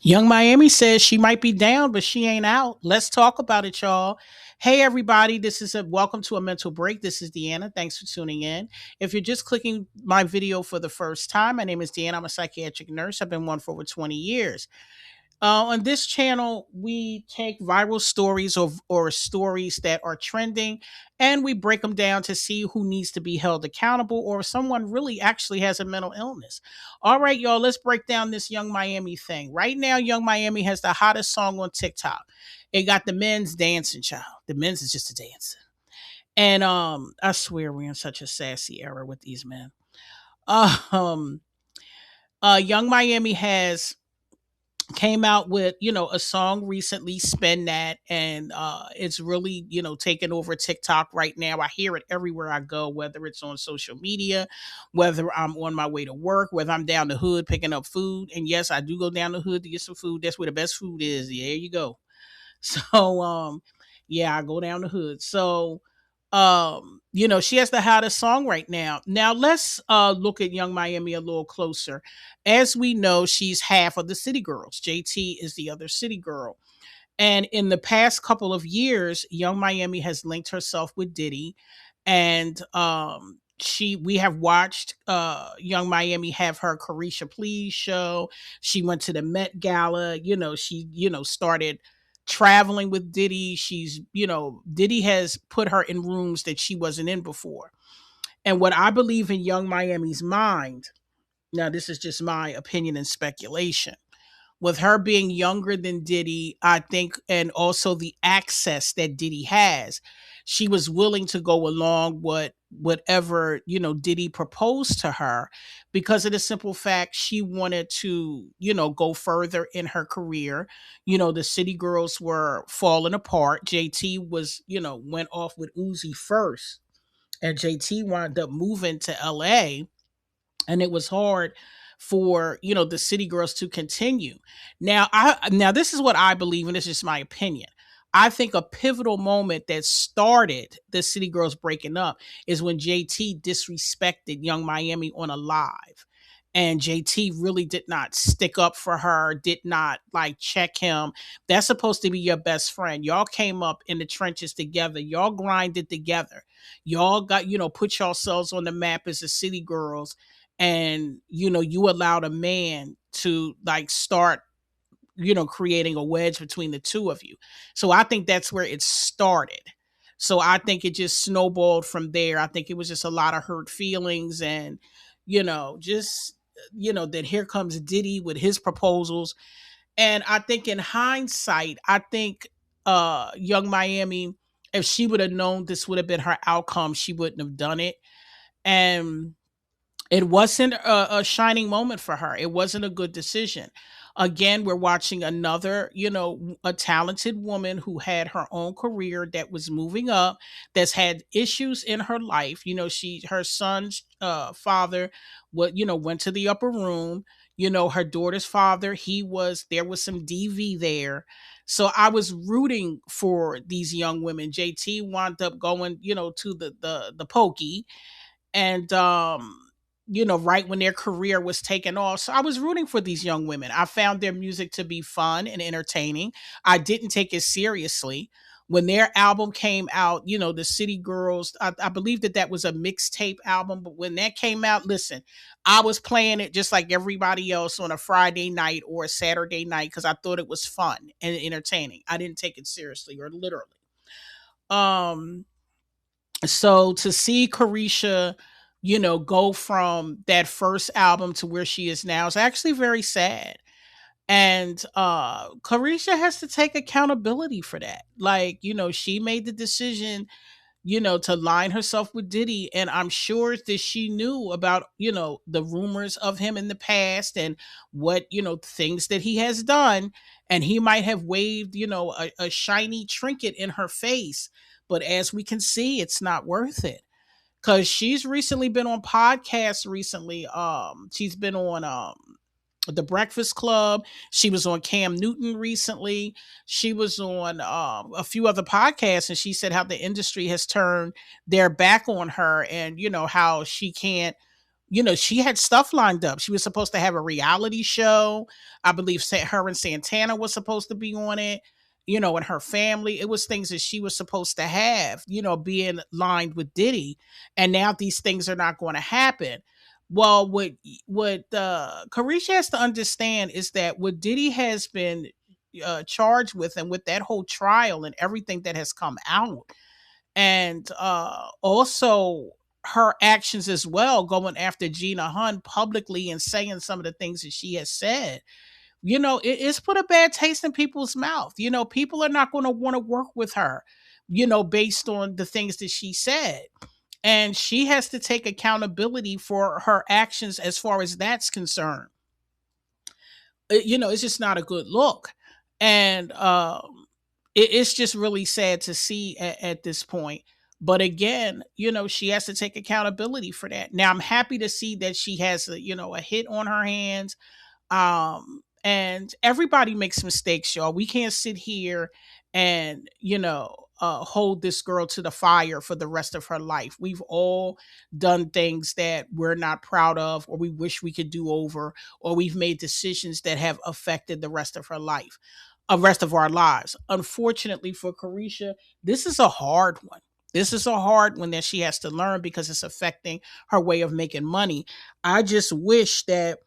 Young Miami says she might be down, but she ain't out. Let's talk about it, y'all. Hey, everybody. This is a welcome to a mental break. This is Deanna. Thanks for tuning in. If you're just clicking my video for the first time, my name is Deanna. I'm a psychiatric nurse. I've been one for over 20 years. On this channel, we take viral stories or stories that are trending and we break them down to see who needs to be held accountable or if someone really actually has a mental illness. All right, y'all, let's break down this Young Miami thing. Right now, Young Miami has the hottest song on TikTok. It got the men's dancing, child. The men's is just a dancing. And I swear we're in such a sassy era with these men. Um Young Miami has came out with a song recently, Spin That, and it's really taking over TikTok right now. I hear it everywhere I go, whether it's on social media, whether I'm on my way to work, whether I'm down the hood picking up food. And yes, I do go down the hood to get some food. That's where the best food is. There you go. So yeah, I go down the hood. So she has the hottest song right now. Now let's look at Young Miami a little closer. As we know, she's half of the City Girls. JT is the other City Girl. And in the past couple of years, Young Miami has linked herself with Diddy. And we have watched Young Miami have her Carisha Please show. She went to the Met Gala. She started traveling with Diddy. Diddy has put her in rooms that she wasn't in before. And what I believe in Young Miami's mind, now this is just my opinion and speculation, with her being younger than Diddy, I think, and also the access that Diddy has, she was willing to go along with whatever, Diddy proposed to her because of the simple fact she wanted to, go further in her career. The City Girls were falling apart. JT was, went off with Uzi first, and JT wound up moving to LA, and it was hard for the City Girls to continue. Now this is what I believe, and this is just my opinion. I think a pivotal moment that started the City Girls breaking up is when JT disrespected Young Miami on a live, and JT really did not stick up for her, did not like check him. That's supposed to be your best friend. Y'all came up in the trenches together, y'all grinded together, y'all got put yourselves on the map as the City Girls, and you allowed a man to like start creating a wedge between the two of you. So I think that's where it started. So I think it just snowballed from there. I think it was just a lot of hurt feelings, and just then here comes Diddy with his proposals. And I think in hindsight, I think Young Miami, if she would have known this would have been her outcome, she wouldn't have done it. And it wasn't a shining moment for her. It wasn't a good decision. Again, we're watching another, a talented woman who had her own career that was moving up, that's had issues in her life. Her son's father, went to the upper room. Her daughter's father, there was some DV there. So I was rooting for these young women. JT wound up going, to the pokey, and right when their career was taking off. So I was rooting for these young women. I found their music to be fun and entertaining. I didn't take it seriously. When their album came out, the City Girls, I believe that was a mixtape album. But when that came out, listen, I was playing it just like everybody else on a Friday night or a Saturday night because I thought it was fun and entertaining. I didn't take it seriously or literally. Um, so to see Carisha, go from that first album to where she is now is actually very sad. And Carisha has to take accountability for that. Like, she made the decision, to line herself with Diddy. And I'm sure that she knew about, the rumors of him in the past and what, things that he has done. And he might have waved, a shiny trinket in her face. But as we can see, it's not worth it, because she's recently been on podcasts recently. She's been on the Breakfast Club. She was on Cam Newton recently. She was on a few other podcasts, and she said how the industry has turned their back on her, and how she can't she had stuff lined up. She was supposed to have a reality show. I believe her and Santana was supposed to be on it, and her family. It was things that she was supposed to have, being lined with Diddy. And now these things are not going to happen. Well, what Carisha has to understand is that what Diddy has been charged with, and with that whole trial and everything that has come out, and also her actions as well, going after Gina Hunt publicly and saying some of the things that she has said, it's put a bad taste in people's mouth. People are not going to want to work with her, based on the things that she said. And she has to take accountability for her actions as far as that's concerned. It's just not a good look. And it's just really sad to see at this point. But again, she has to take accountability for that. Now, I'm happy to see that she has a hit on her hands. And everybody makes mistakes, y'all. We can't sit here and hold this girl to the fire for the rest of her life. We've all done things that we're not proud of, or we wish we could do over, or we've made decisions that have affected the rest of her life, rest of our lives. Unfortunately for Carisha, this is a hard one. This is a hard one that she has to learn because it's affecting her way of making money. I just wish that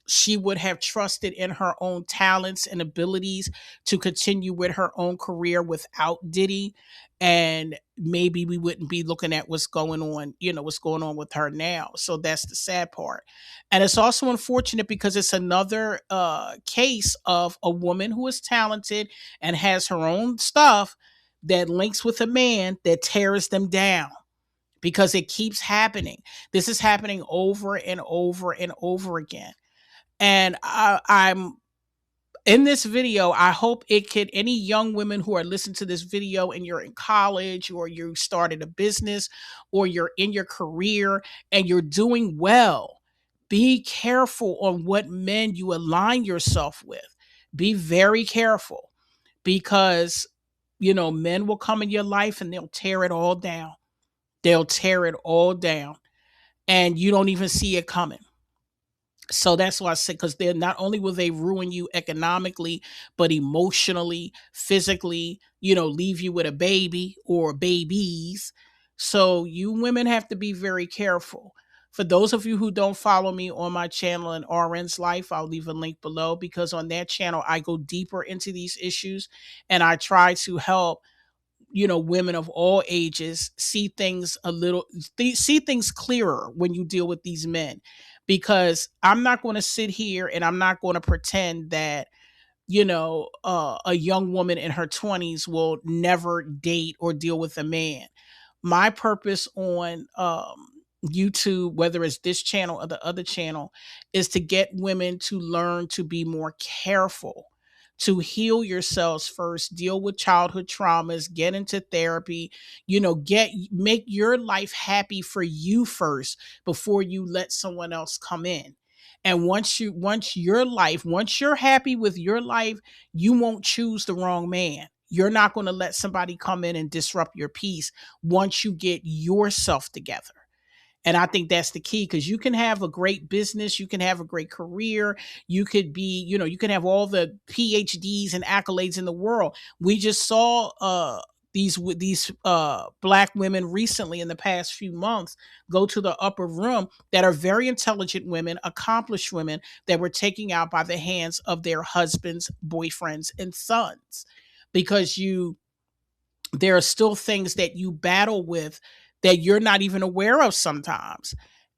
she would have trusted in her own talents and abilities to continue with her own career without Diddy. And maybe we wouldn't be looking at what's going on with her now. So that's the sad part. And it's also unfortunate because it's another case of a woman who is talented and has her own stuff that links with a man that tears them down, because it keeps happening. This is happening over and over and over again. And I'm in this video. I hope it could, any young women who are listening to this video and you're in college, or you started a business, or you're in your career and you're doing well, be careful on what men you align yourself with. Be very careful, because men will come in your life and they'll tear it all down. They'll tear it all down, and you don't even see it coming. So that's why I said, because they're not only will they ruin you economically, but emotionally, physically, leave you with a baby or babies. So you women have to be very careful. For those of you who don't follow me on my channel in RN's Life, I'll leave a link below, because on that channel I go deeper into these issues, and I try to help women of all ages see things see things clearer when you deal with these men. Because I'm not going to sit here and I'm not going to pretend that a young woman in her 20s will never date or deal with a man. My purpose on YouTube, whether it's this channel or the other channel, is to get women to learn to be more careful, to heal yourselves first, deal with childhood traumas, get into therapy, make your life happy for you first before you let someone else come in. And once you're happy with your life, you won't choose the wrong man. You're not going to let somebody come in and disrupt your peace once you get yourself together. And I think that's the key, because you can have a great business, you can have a great career, you could be, you can have all the PhDs and accolades in the world. We just saw these black women recently in the past few months go to the upper room, that are very intelligent women, accomplished women, that were taken out by the hands of their husbands, boyfriends, and sons. Because there are still things that you battle with that you're not even aware of sometimes.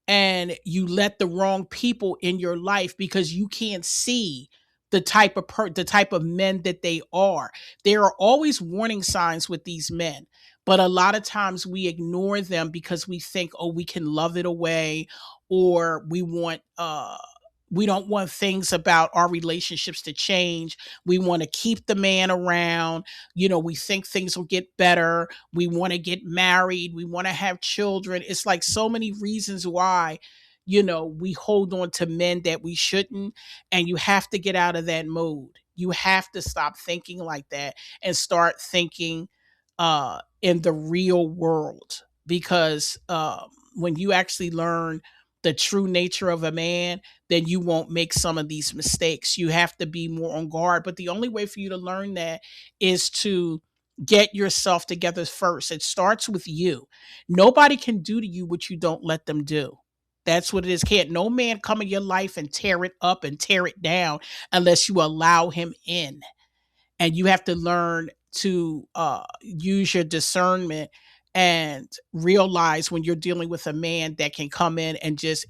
And you let the wrong people in your life because you can't see the type of men that they are. There are always warning signs with these men, but a lot of times we ignore them because we think, oh, we can love it away, or we don't want things about our relationships to change. We want to keep the man around. We think things will get better. We want to get married. We want to have children. It's like so many reasons why, we hold on to men that we shouldn't. And you have to get out of that mode. You have to stop thinking like that and start thinking in the real world. Because when you actually learn the true nature of a man, then you won't make some of these mistakes. You have to be more on guard. But the only way for you to learn that is to get yourself together first. It starts with you. Nobody can do to you what you don't let them do. That's what it is. Can't no man come in your life and tear it up and tear it down unless you allow him in. And you have to learn to use your discernment and realize when you're dealing with a man that can come in and just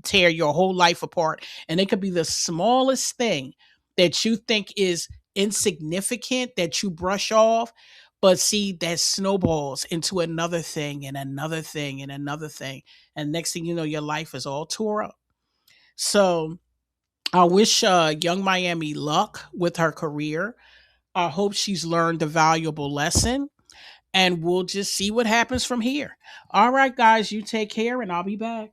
tear your whole life apart. And it could be the smallest thing that you think is insignificant that you brush off, but see that snowballs into another thing and another thing and another thing, and next thing you know your life is all tore up. So I wish young Miami luck with her career. I hope she's learned a valuable lesson, and we'll just see what happens from here. All right, guys, you take care, and I'll be back.